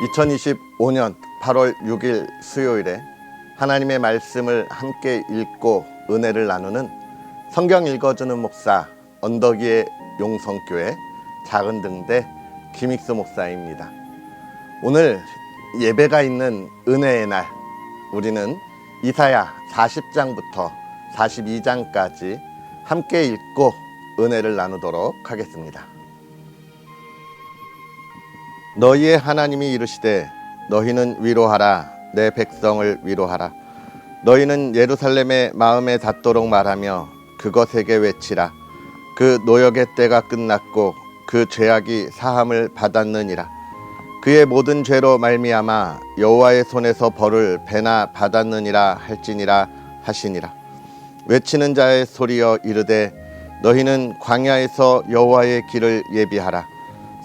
2025년 8월 6일 수요일에 하나님의 말씀을 함께 읽고 은혜를 나누는 성경 읽어주는 목사 언덕위의 용성교회 작은등대 김익수 목사입니다. 오늘 예배가 있는 은혜의 날, 우리는 이사야 40장부터 42장까지 함께 읽고 은혜를 나누도록 하겠습니다. 너희의 하나님이 이르시되 너희는 위로하라, 내 백성을 위로하라. 너희는 예루살렘의 마음에 닿도록 말하며 그것에게 외치라. 그 노역의 때가 끝났고 그 죄악이 사함을 받았느니라. 그의 모든 죄로 말미암아 여호와의 손에서 벌을 배나 받았느니라 할지니라 하시니라. 외치는 자의 소리여 이르되 너희는 광야에서 여호와의 길을 예비하라.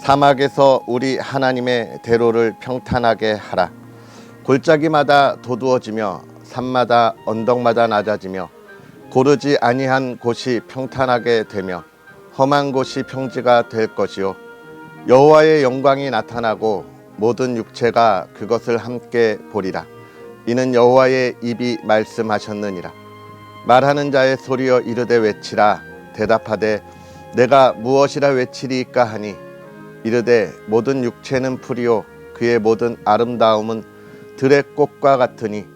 사막에서 우리 하나님의 대로를 평탄하게 하라. 골짜기마다 도두어지며 산마다 언덕마다 낮아지며 고르지 아니한 곳이 평탄하게 되며 험한 곳이 평지가 될 것이요 여호와의 영광이 나타나고 모든 육체가 그것을 함께 보리라. 이는 여호와의 입이 말씀하셨느니라. 말하는 자의 소리여 이르되 외치라. 대답하되 내가 무엇이라 외치리이까 하니 이르되 모든 육체는 풀이요 그의 모든 아름다움은 들의 꽃과 같으니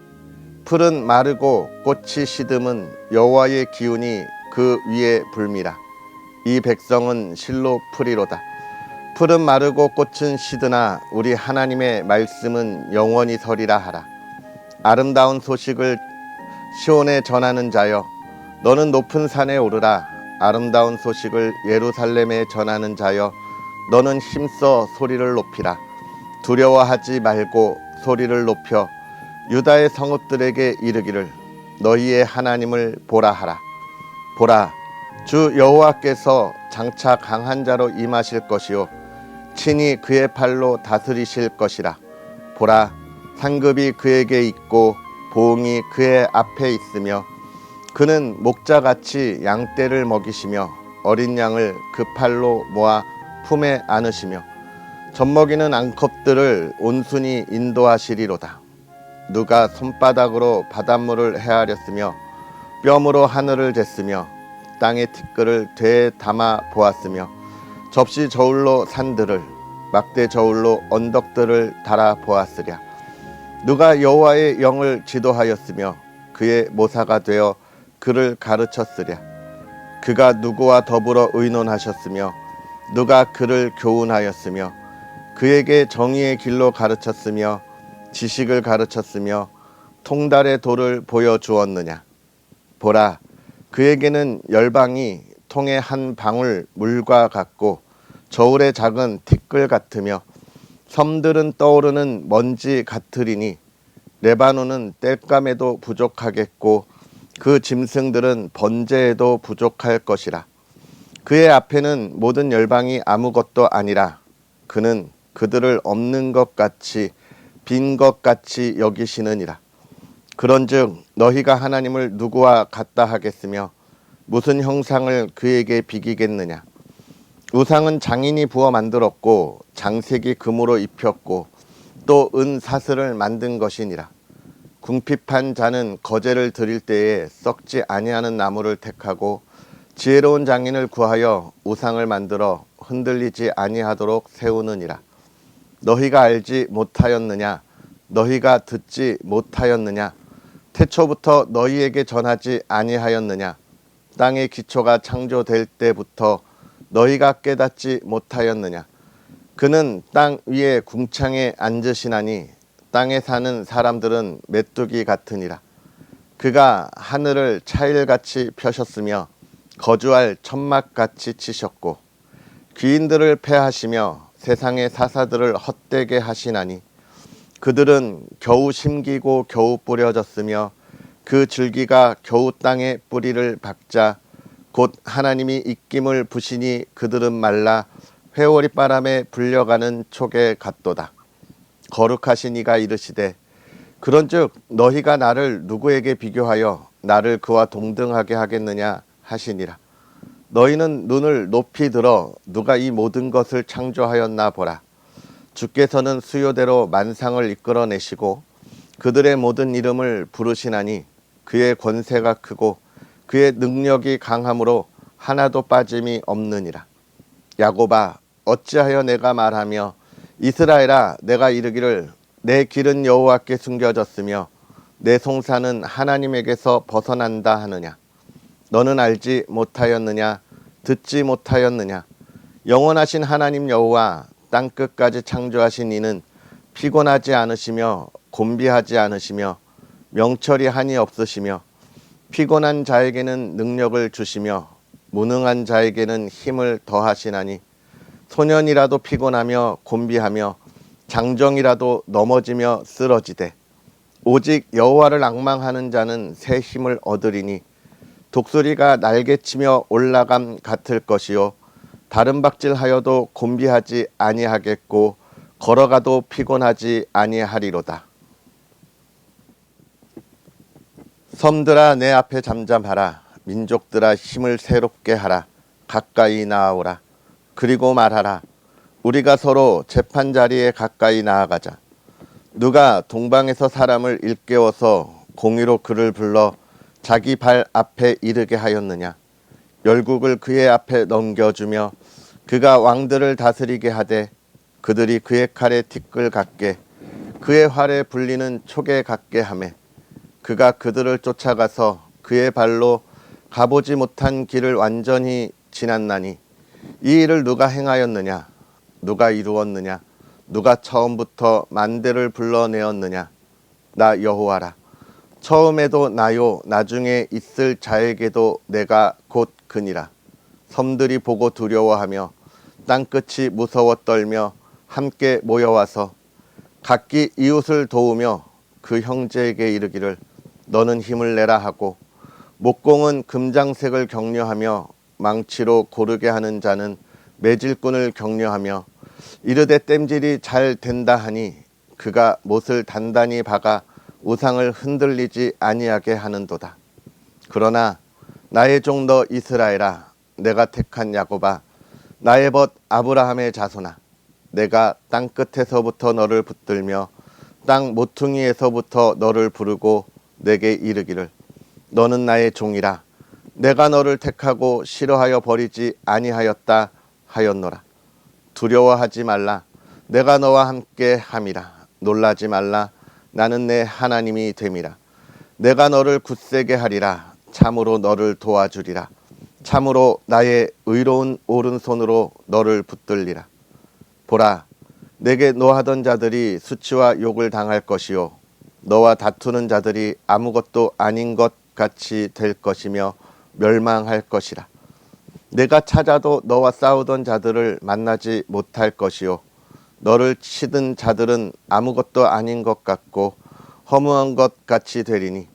풀은 마르고 꽃이 시듬은 여호와의 기운이 그 위에 불미라. 이 백성은 실로 풀이로다. 풀은 마르고 꽃은 시드나 우리 하나님의 말씀은 영원히 서리라 하라. 아름다운 소식을 시온에 전하는 자여 너는 높은 산에 오르라. 아름다운 소식을 예루살렘에 전하는 자여 너는 힘써 소리를 높이라. 두려워하지 말고 소리를 높여 유다의 성읍들에게 이르기를 너희의 하나님을 보라 하라. 보라, 주 여호와께서 장차 강한 자로 임하실 것이요 친히 그의 팔로 다스리실 것이라. 보라, 상급이 그에게 있고 보응이 그의 앞에 있으며 그는 목자같이 양떼를 먹이시며 어린 양을 그 팔로 모아 품에 안으시며 젖먹이는 암컷들을 온순히 인도하시리로다. 누가 손바닥으로 바닷물을 헤아렸으며 뼘으로 하늘을 쟀으며 땅의 티끌을 되에 담아 보았으며 접시 저울로 산들을 막대 저울로 언덕들을 달아 보았으랴. 누가 여호와의 영을 지도하였으며 그의 모사가 되어 그를 가르쳤으랴. 그가 누구와 더불어 의논하셨으며 누가 그를 교훈하였으며 그에게 정의의 길로 가르쳤으며 지식을 가르쳤으며 통달의 도를 보여주었느냐. 보라, 그에게는 열방이 통의 한 방울 물과 같고 저울의 작은 티끌 같으며 섬들은 떠오르는 먼지 같으리니 레바논은 땔감에도 부족하겠고 그 짐승들은 번제에도 부족할 것이라. 그의 앞에는 모든 열방이 아무것도 아니라 그는 그들을 없는 것 같이 빈 것 같이 여기시느니라. 그런즉 너희가 하나님을 누구와 같다 하겠으며 무슨 형상을 그에게 비기겠느냐. 우상은 장인이 부어 만들었고 장색이 금으로 입혔고 또 은 사슬을 만든 것이니라. 궁핍한 자는 거제를 드릴 때에 썩지 아니하는 나무를 택하고 지혜로운 장인을 구하여 우상을 만들어 흔들리지 아니하도록 세우느니라. 너희가 알지 못하였느냐? 너희가 듣지 못하였느냐? 태초부터 너희에게 전하지 아니하였느냐? 땅의 기초가 창조될 때부터 너희가 깨닫지 못하였느냐? 그는 땅 위에 궁창에 앉으시나니 땅에 사는 사람들은 메뚜기 같으니라. 그가 하늘을 차일같이 펴셨으며 거주할 천막같이 치셨고 귀인들을 패하시며 세상의 사사들을 헛되게 하시나니 그들은 겨우 심기고 겨우 뿌려졌으며 그 줄기가 겨우 땅에 뿌리를 박자 곧 하나님이 입김을 부시니 그들은 말라 회오리 바람에 불려가는 촉에 같도다. 거룩하신 이가 이르시되 그런즉 너희가 나를 누구에게 비교하여 나를 그와 동등하게 하겠느냐 하시니라. 너희는 눈을 높이 들어 누가 이 모든 것을 창조하였나 보라. 주께서는 수요대로 만상을 이끌어내시고 그들의 모든 이름을 부르시나니 그의 권세가 크고 그의 능력이 강함으로 하나도 빠짐이 없느니라. 야곱아, 어찌하여 내가 말하며 이스라엘아, 내가 이르기를 내 길은 여호와께 숨겨졌으며 내 송사는 하나님에게서 벗어난다 하느냐. 너는 알지 못하였느냐, 듣지 못하였느냐. 영원하신 하나님 여호와, 땅끝까지 창조하신 이는 피곤하지 않으시며 곤비하지 않으시며 명철이 한이 없으시며 피곤한 자에게는 능력을 주시며 무능한 자에게는 힘을 더하시나니 소년이라도 피곤하며 곤비하며 장정이라도 넘어지며 쓰러지되 오직 여호와를 앙망하는 자는 새 힘을 얻으리니 독수리가 날개치며 올라감 같을 것이요 다른 박질하여도 곤비하지 아니하겠고 걸어가도 피곤하지 아니하리로다. 섬들아 내 앞에 잠잠하라. 민족들아 힘을 새롭게 하라. 가까이 나아오라. 그리고 말하라. 우리가 서로 재판자리에 가까이 나아가자. 누가 동방에서 사람을 일깨워서 공의로 그를 불러 자기 발 앞에 이르게 하였느냐. 열국을 그의 앞에 넘겨주며 그가 왕들을 다스리게 하되 그들이 그의 칼에 티끌 같게 그의 활에 불리는 촉에 같게 하매 그가 그들을 쫓아가서 그의 발로 가보지 못한 길을 완전히 지났나니 이 일을 누가 행하였느냐. 누가 이루었느냐. 누가 처음부터 만대를 불러내었느냐. 나 여호와라. 처음에도 나요 나중에 있을 자에게도 내가 곧 그니라. 섬들이 보고 두려워하며 땅끝이 무서워 떨며 함께 모여와서 각기 이웃을 도우며 그 형제에게 이르기를 너는 힘을 내라 하고 목공은 금장색을 격려하며 망치로 고르게 하는 자는 매질꾼을 격려하며 이르되 땜질이 잘 된다 하니 그가 못을 단단히 박아 우상을 흔들리지 아니하게 하는도다. 그러나 나의 종 너 이스라엘아, 내가 택한 야곱아, 나의 벗 아브라함의 자손아, 내가 땅 끝에서부터 너를 붙들며 땅 모퉁이에서부터 너를 부르고 내게 이르기를 너는 나의 종이라. 내가 너를 택하고 싫어하여 버리지 아니하였다 하였노라. 두려워하지 말라. 내가 너와 함께 함이라. 놀라지 말라. 나는 내 하나님이 됨이라. 내가 너를 굳세게 하리라. 참으로 너를 도와주리라. 참으로 나의 의로운 오른손으로 너를 붙들리라. 보라, 내게 노하던 자들이 수치와 욕을 당할 것이요 너와 다투는 자들이 아무것도 아닌 것 같이 될 것이며 멸망할 것이라. 내가 찾아도 너와 싸우던 자들을 만나지 못할 것이요 너를 치던 자들은 아무것도 아닌 것 같고 허무한 것 같이 되리니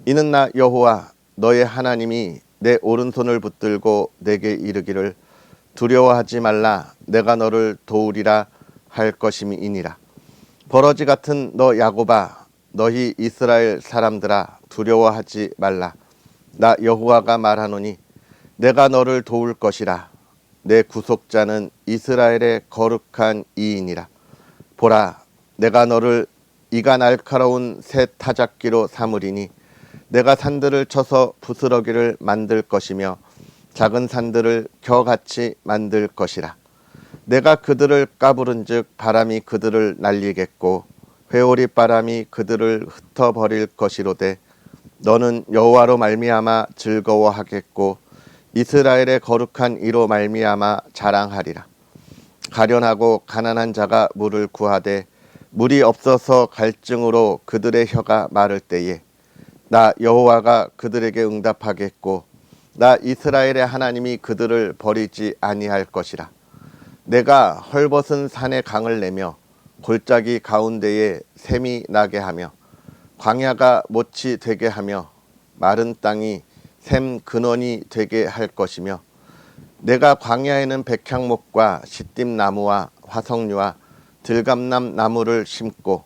이는 나 여호와 너의 하나님이 내 오른손을 붙들고 내게 이르기를 두려워하지 말라. 내가 너를 도우리라 할 것임이니라. 버러지 같은 너 야곱아, 너희 이스라엘 사람들아, 두려워하지 말라. 나 여호와가 말하노니 내가 너를 도울 것이라. 내 구속자는 이스라엘의 거룩한 이인이라. 보라, 내가 너를 이가 날카로운 새 타작기로 삼으리니 내가 산들을 쳐서 부스러기를 만들 것이며 작은 산들을 겨같이 만들 것이라. 내가 그들을 까부른즉 바람이 그들을 날리겠고 회오리 바람이 그들을 흩어버릴 것이로되 너는 여호와로 말미암아 즐거워하겠고 이스라엘의 거룩한 이로 말미암아 자랑하리라. 가련하고 가난한 자가 물을 구하되 물이 없어서 갈증으로 그들의 혀가 마를 때에 나 여호와가 그들에게 응답하겠고 나 이스라엘의 하나님이 그들을 버리지 아니할 것이라. 내가 헐벗은 산에 강을 내며 골짜기 가운데에 샘이 나게 하며 광야가 못이 되게 하며 마른 땅이 샘 근원이 되게 할 것이며 내가 광야에는 백향목과 시띠나무와 화석류와 들감남 나무를 심고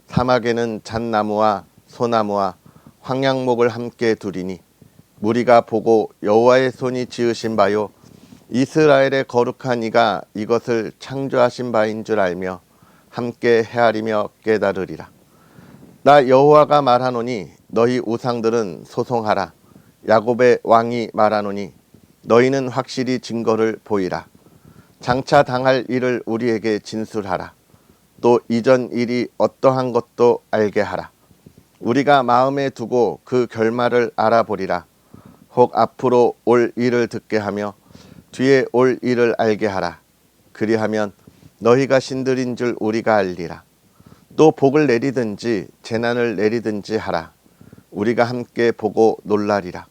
사막에는 잣나무와 소나무와 황양목을 함께 두리니 무리가 보고 여호와의 손이 지으신 바요 이스라엘의 거룩한 이가 이것을 창조하신 바인 줄 알며 함께 헤아리며 깨달으리라. 나 여호와가 말하노니 너희 우상들은 소송하라. 야곱의 왕이 말하노니 너희는 확실히 증거를 보이라. 장차 당할 일을 우리에게 진술하라. 또 이전 일이 어떠한 것도 알게 하라. 우리가 마음에 두고 그 결말을 알아보리라. 혹 앞으로 올 일을 듣게 하며 뒤에 올 일을 알게 하라. 그리하면 너희가 신들인 줄 우리가 알리라. 또 복을 내리든지 재난을 내리든지 하라. 우리가 함께 보고 놀라리라.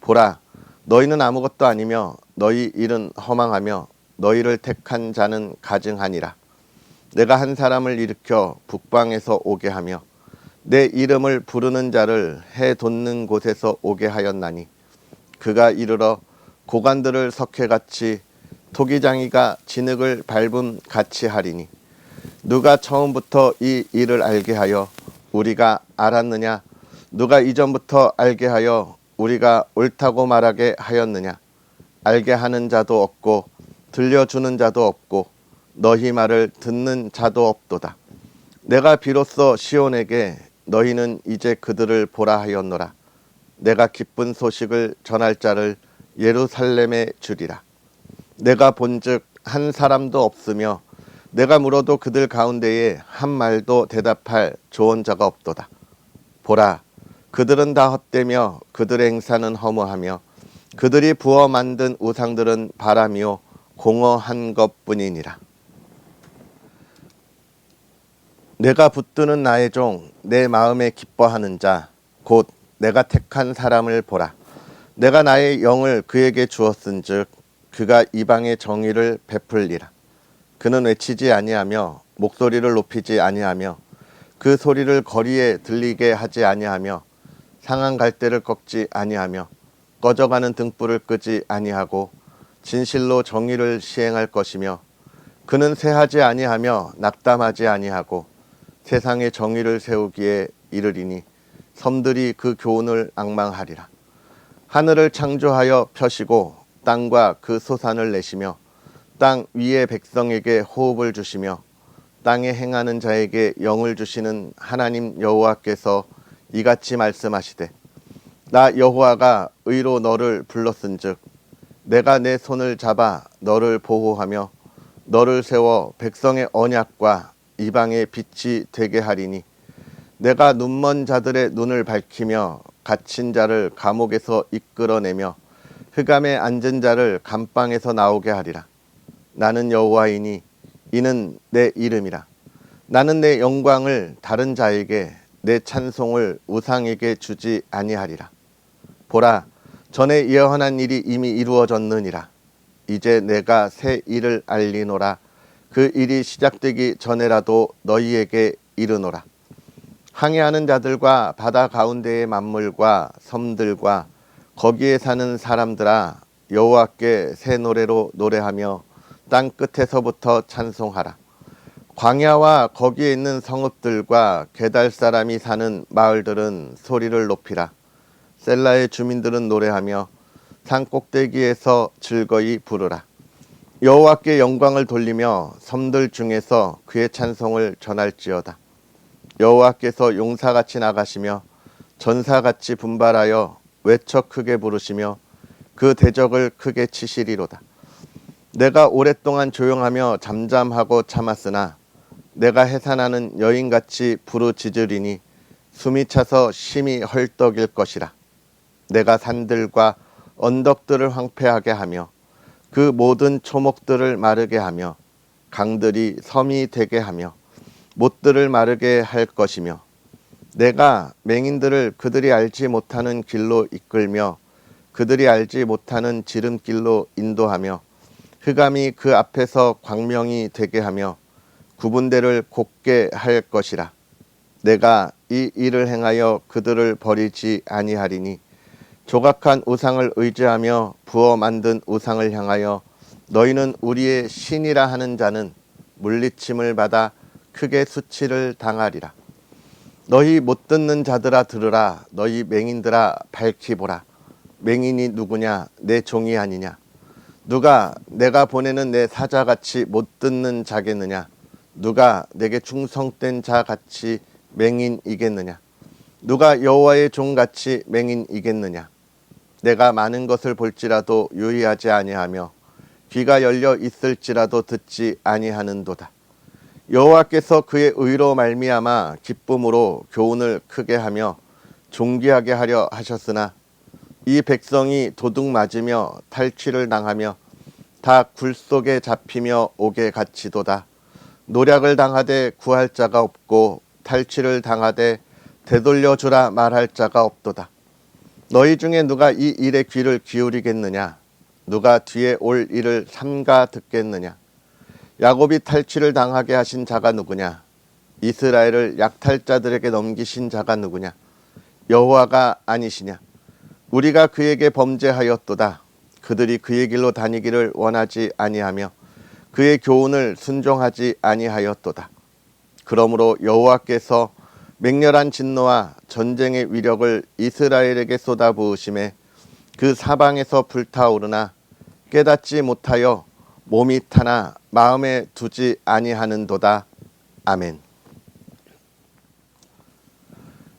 보라, 너희는 아무것도 아니며 너희 일은 허망하며 너희를 택한 자는 가증하니라. 내가 한 사람을 일으켜 북방에서 오게 하며 내 이름을 부르는 자를 해 돋는 곳에서 오게 하였나니 그가 이르러 고관들을 석회같이 토기장이가 진흙을 밟음 같이 하리니 누가 처음부터 이 일을 알게 하여 우리가 알았느냐? 누가 이전부터 알게 하여 우리가 옳다고 말하게 하였느냐? 알게 하는 자도 없고 들려주는 자도 없고 너희 말을 듣는 자도 없도다. 내가 비로소 시온에게 너희는 이제 그들을 보라 하였노라. 내가 기쁜 소식을 전할 자를 예루살렘에 주리라. 내가 본즉 한 사람도 없으며 내가 물어도 그들 가운데에 한 말도 대답할 조언자가 없도다. 보라, 그들은 다 헛되며 그들의 행사는 허무하며 그들이 부어 만든 우상들은 바람이요 공허한 것뿐이니라. 내가 붙드는 나의 종, 내 마음에 기뻐하는 자, 곧 내가 택한 사람을 보라. 내가 나의 영을 그에게 주었은즉 그가 이방의 정의를 베풀리라. 그는 외치지 아니하며 목소리를 높이지 아니하며 그 소리를 거리에 들리게 하지 아니하며 상한 갈대를 꺾지 아니하며 꺼져가는 등불을 끄지 아니하고 진실로 정의를 시행할 것이며 그는 쇠하지 아니하며 낙담하지 아니하고 세상에 정의를 세우기에 이르리니 섬들이 그 교훈을 앙망하리라. 하늘을 창조하여 펴시고 땅과 그 소산을 내시며 땅 위의 백성에게 호흡을 주시며 땅에 행하는 자에게 영을 주시는 하나님 여호와께서 이같이 말씀하시되 나 여호와가 의로 너를 불렀은즉 내가 내 손을 잡아 너를 보호하며 너를 세워 백성의 언약과 이방의 빛이 되게 하리니 내가 눈먼 자들의 눈을 밝히며 갇힌 자를 감옥에서 이끌어내며 흑암에 앉은 자를 감방에서 나오게 하리라. 나는 여호와이니 이는 내 이름이라. 나는 내 영광을 다른 자에게 내 찬송을 우상에게 주지 아니하리라. 보라, 전에 예언한 일이 이미 이루어졌느니라. 이제 내가 새 일을 알리노라. 그 일이 시작되기 전에라도 너희에게 이르노라. 항해하는 자들과 바다 가운데의 만물과 섬들과 거기에 사는 사람들아, 여호와께 새 노래로 노래하며 땅 끝에서부터 찬송하라. 광야와 거기에 있는 성읍들과 게달 사람이 사는 마을들은 소리를 높이라. 셀라의 주민들은 노래하며 산 꼭대기에서 즐거이 부르라. 여호와께 영광을 돌리며 섬들 중에서 그의 찬송을 전할지어다. 여호와께서 용사같이 나가시며 전사같이 분발하여 외쳐 크게 부르시며 그 대적을 크게 치시리로다. 내가 오랫동안 조용하며 잠잠하고 참았으나 내가 해산하는 여인같이 부르짖으리니 숨이 차서 심히 헐떡일 것이라. 내가 산들과 언덕들을 황폐하게 하며 그 모든 초목들을 마르게 하며 강들이 섬이 되게 하며 못들을 마르게 할 것이며 내가 맹인들을 그들이 알지 못하는 길로 이끌며 그들이 알지 못하는 지름길로 인도하며 흑암이 그 앞에서 광명이 되게 하며 구분대를 곱게 할 것이라. 내가 이 일을 행하여 그들을 버리지 아니하리니 조각한 우상을 의지하며 부어 만든 우상을 향하여 너희는 우리의 신이라 하는 자는 물리침을 받아 크게 수치를 당하리라. 너희 못 듣는 자들아 들으라. 너희 맹인들아 밝히 보라. 맹인이 누구냐? 내 종이 아니냐? 누가 내가 보내는 내 사자같이 못 듣는 자겠느냐? 누가 내게 충성된 자 같이 맹인이겠느냐? 누가 여호와의 종같이 맹인이겠느냐? 내가 많은 것을 볼지라도 유의하지 아니하며 귀가 열려 있을지라도 듣지 아니하는도다. 여호와께서 그의 의로 말미암아 기쁨으로 교훈을 크게 하며 존귀하게 하려 하셨으나 이 백성이 도둑 맞으며 탈취를 당하며 다 굴 속에 잡히며 옥에 갇히도다. 노략을 당하되 구할 자가 없고 탈취를 당하되 되돌려 주라 말할 자가 없도다. 너희 중에 누가 이 일에 귀를 기울이겠느냐? 누가 뒤에 올 일을 삼가 듣겠느냐? 야곱이 탈취를 당하게 하신 자가 누구냐? 이스라엘을 약탈자들에게 넘기신 자가 누구냐? 여호와가 아니시냐? 우리가 그에게 범죄하였도다. 그들이 그의 길로 다니기를 원하지 아니하며 그의 교훈을 순종하지 아니하였도다. 그러므로 여호와께서 맹렬한 진노와 전쟁의 위력을 이스라엘에게 쏟아부으심에 그 사방에서 불타오르나 깨닫지 못하여 몸이 타나 마음에 두지 아니하는도다. 아멘.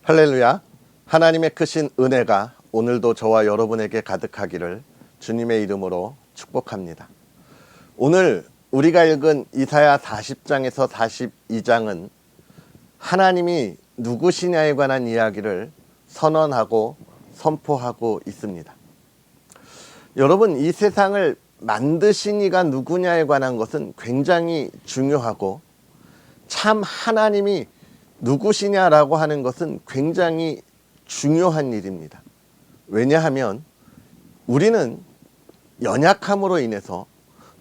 할렐루야. 하나님의 크신 은혜가 오늘도 저와 여러분에게 가득하기를 주님의 이름으로 축복합니다. 오늘 우리가 읽은 이사야 40장에서 42장은 하나님이 누구시냐에 관한 이야기를 선언하고 선포하고 있습니다. 여러분, 이 세상을 만드신 이가 누구냐에 관한 것은 굉장히 중요하고 참 하나님이 누구시냐라고 하는 것은 굉장히 중요한 일입니다. 왜냐하면 우리는 연약함으로 인해서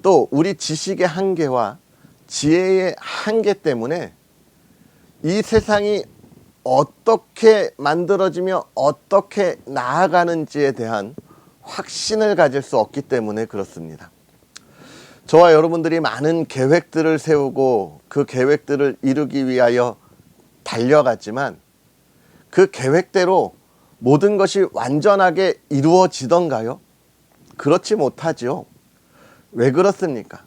또 우리 지식의 한계와 지혜의 한계 때문에 이 세상이 어떻게 만들어지며 어떻게 나아가는지에 대한 확신을 가질 수 없기 때문에 그렇습니다. 저와 여러분들이 많은 계획들을 세우고 그 계획들을 이루기 위하여 달려갔지만 그 계획대로 모든 것이 완전하게 이루어지던가요? 그렇지 못하지요. 왜 그렇습니까?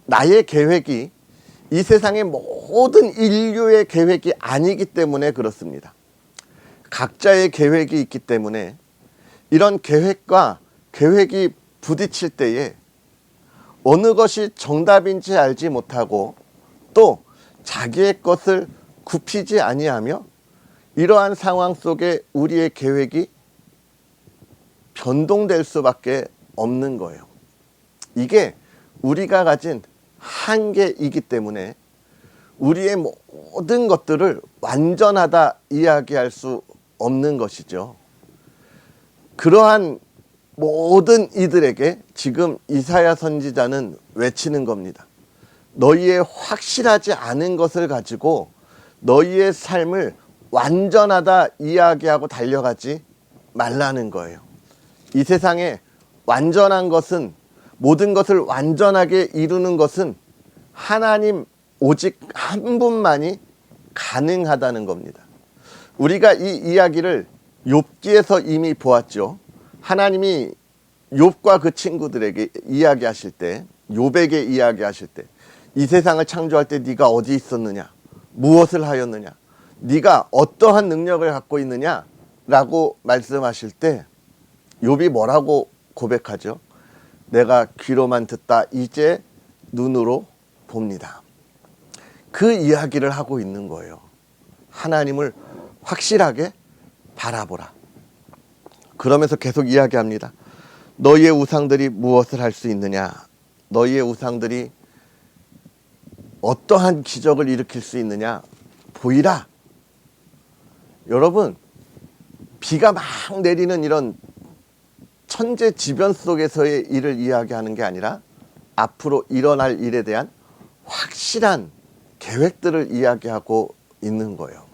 나의 계획이 이 세상의 모든 인류의 계획이 아니기 때문에 그렇습니다. 각자의 계획이 있기 때문에 이런 계획과 계획이 부딪힐 때에 어느 것이 정답인지 알지 못하고 또 자기의 것을 굽히지 아니하며 이러한 상황 속에 우리의 계획이 변동될 수밖에 없는 거예요. 이게 우리가 가진 한계이기 때문에 우리의 모든 것들을 완전하다 이야기할 수 없는 것이죠. 그러한 모든 이들에게 지금 이사야 선지자는 외치는 겁니다. 너희의 확실하지 않은 것을 가지고 너희의 삶을 완전하다 이야기하고 달려가지 말라는 거예요. 이 세상에 완전한 것은, 모든 것을 완전하게 이루는 것은 하나님 오직 한 분만이 가능하다는 겁니다. 우리가 이 이야기를 욥기에서 이미 보았죠. 하나님이 욥과 그 친구들에게 이야기하실 때, 욥에게 이야기하실 때, 이 세상을 창조할 때 네가 어디 있었느냐, 무엇을 하였느냐, 네가 어떠한 능력을 갖고 있느냐 라고 말씀하실 때 욥이 뭐라고 고백하죠? 내가 귀로만 듣다 이제 눈으로 봅니다. 그 이야기를 하고 있는 거예요. 하나님을 확실하게 바라보라. 그러면서 계속 이야기합니다. 너희의 우상들이 무엇을 할 수 있느냐? 너희의 우상들이 어떠한 기적을 일으킬 수 있느냐? 보이라. 여러분, 비가 막 내리는 이런 천재지변 속에서의 일을 이야기하는 게 아니라 앞으로 일어날 일에 대한 확실한 계획들을 이야기하고 있는 거예요.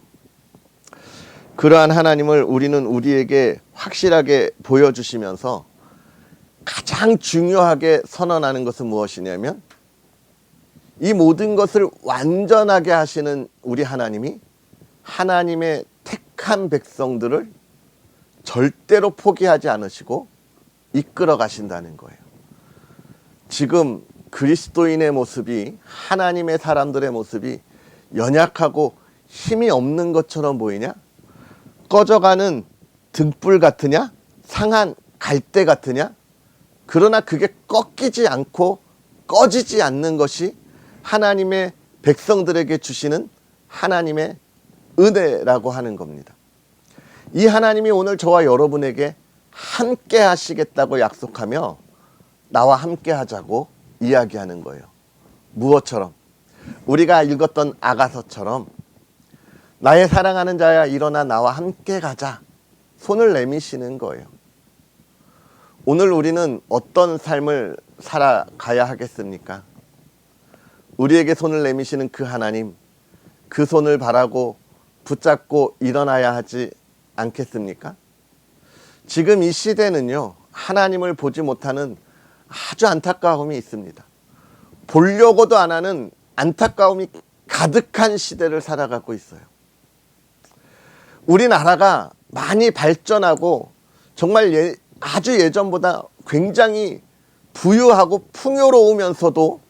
그러한 하나님을 우리는 우리에게 확실하게 보여주시면서 가장 중요하게 선언하는 것은 무엇이냐면 이 모든 것을 완전하게 하시는 우리 하나님이 하나님의 택한 백성들을 절대로 포기하지 않으시고 이끌어 가신다는 거예요. 지금 그리스도인의 모습이, 하나님의 사람들의 모습이 연약하고 힘이 없는 것처럼 보이냐? 꺼져가는 등불 같으냐? 상한 갈대 같으냐? 그러나 그게 꺾이지 않고 꺼지지 않는 것이 하나님의 백성들에게 주시는 하나님의 은혜라고 하는 겁니다. 이 하나님이 오늘 저와 여러분에게 함께 하시겠다고 약속하며 나와 함께 하자고 이야기하는 거예요. 무엇처럼? 우리가 읽었던 아가서처럼 나의 사랑하는 자야 일어나 나와 함께 가자. 손을 내미시는 거예요. 오늘 우리는 어떤 삶을 살아가야 하겠습니까? 우리에게 손을 내미시는 그 하나님, 그 손을 바라고 붙잡고 일어나야 하지 않겠습니까? 지금 이 시대는요, 하나님을 보지 못하는 아주 안타까움이 있습니다. 보려고도 안 하는 안타까움이 가득한 시대를 살아가고 있어요. 우리나라가 많이 발전하고 정말 아주 예전보다 굉장히 부유하고 풍요로우면서도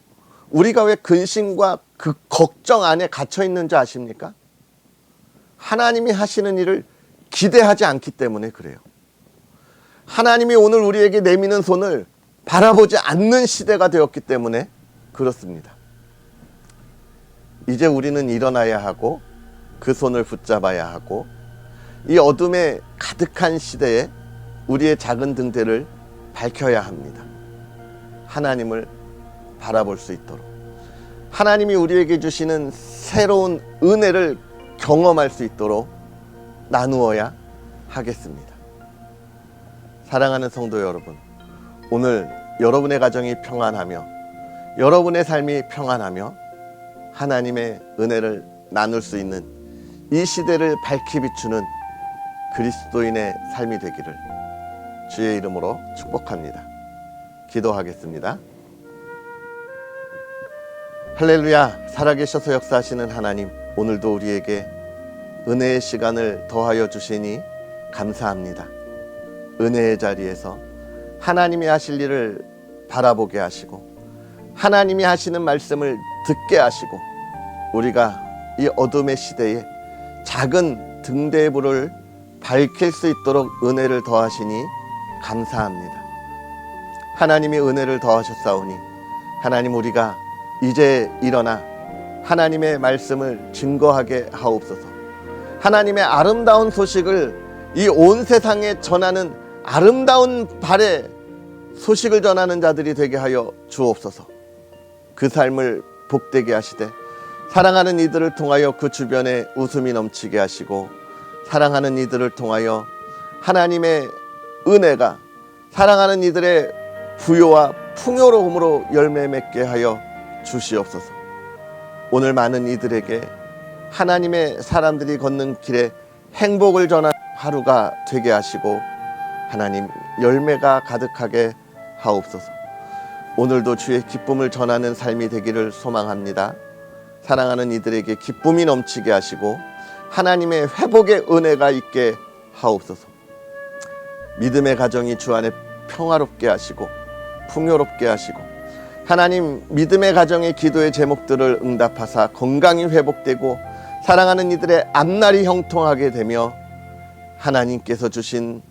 우리가 왜 근심과 그 걱정 안에 갇혀 있는 줄 아십니까? 하나님이 하시는 일을 기대하지 않기 때문에 그래요. 하나님이 오늘 우리에게 내미는 손을 바라보지 않는 시대가 되었기 때문에 그렇습니다. 이제 우리는 일어나야 하고 그 손을 붙잡아야 하고 이 어둠에 가득한 시대에 우리의 작은 등대를 밝혀야 합니다. 하나님을 바라볼 수 있도록, 하나님이 우리에게 주시는 새로운 은혜를 경험할 수 있도록 나누어야 하겠습니다. 사랑하는 성도 여러분, 오늘 여러분의 가정이 평안하며 여러분의 삶이 평안하며 하나님의 은혜를 나눌 수 있는 이 시대를 밝히 비추는 그리스도인의 삶이 되기를 주의 이름으로 축복합니다. 기도하겠습니다. 할렐루야. 살아계셔서 역사하시는 하나님, 오늘도 우리에게 은혜의 시간을 더하여 주시니 감사합니다. 은혜의 자리에서 하나님이 하실 일을 바라보게 하시고 하나님이 하시는 말씀을 듣게 하시고 우리가 이 어둠의 시대에 작은 등대의 불을 밝힐 수 있도록 은혜를 더하시니 감사합니다. 하나님이 은혜를 더하셨사오니 하나님, 우리가 이제 일어나 하나님의 말씀을 증거하게 하옵소서. 하나님의 아름다운 소식을 이 온 세상에 전하는 아름다운 발의 소식을 전하는 자들이 되게 하여 주옵소서. 그 삶을 복되게 하시되 사랑하는 이들을 통하여 그 주변에 웃음이 넘치게 하시고 사랑하는 이들을 통하여 하나님의 은혜가 사랑하는 이들의 부요와 풍요로움으로 열매 맺게 하여 주시옵소서. 오늘 많은 이들에게 하나님의 사람들이 걷는 길에 행복을 전한 하루가 되게 하시고 하나님, 열매가 가득하게 하옵소서. 오늘도 주의 기쁨을 전하는 삶이 되기를 소망합니다. 사랑하는 이들에게 기쁨이 넘치게 하시고 하나님의 회복의 은혜가 있게 하옵소서. 믿음의 가정이 주 안에 평화롭게 하시고 풍요롭게 하시고 하나님, 믿음의 가정의 기도의 제목들을 응답하사 건강이 회복되고 사랑하는 이들의 앞날이 형통하게 되며 하나님께서 주신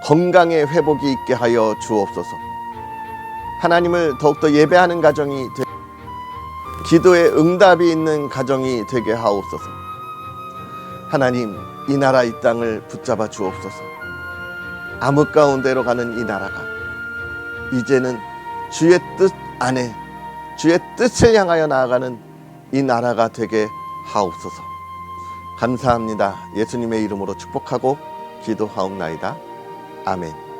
건강의 회복이 있게 하여 주옵소서. 하나님을 더욱더 예배하는 가정이 기도의 응답이 있는 가정이 되게 하옵소서. 하나님, 이 나라 이 땅을 붙잡아 주옵소서. 암흑 가운데로 가는 이 나라가 이제는 주의 뜻 안에 주의 뜻을 향하여 나아가는 이 나라가 되게 하옵소서. 감사합니다. 예수님의 이름으로 축복하고 기도하옵나이다. 아멘.